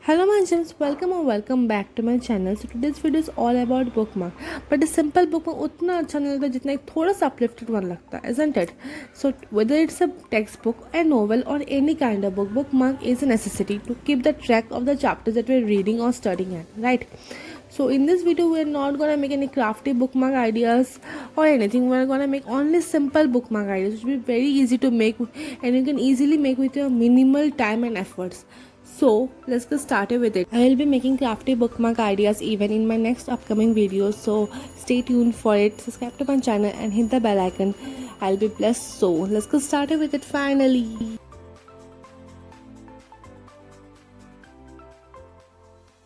Hello my gems, welcome or welcome back to my channel. So today's video is all about bookmark. But a simple bookmark उतना अच्छा नहीं लगता जितना एक थोड़ा सा uplifted one लगता है, isn't it? So whether it's a textbook, a novel or any kind of book, bookmark is a necessity to keep the track of the chapters that we're reading or studying at, right? So in this video we're not gonna make any crafty bookmark ideas or anything. We're gonna make only simple bookmark ideas which will be very easy to make and you can easily make with your minimal time and efforts. So let's get started with it. I will be making crafty bookmark ideas even in my next upcoming videos. So stay tuned for it. Subscribe to my channel and hit the bell icon. I'll be blessed. So let's get started with it finally.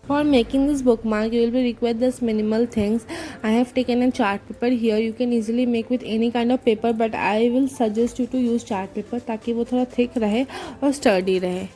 For making this bookmark, you will be required this minimal things. I have taken a chart paper here. You can easily make with any kind of paper, but I will suggest you to use chart paper ताकि वो थोड़ा thick रहे और sturdy रहे.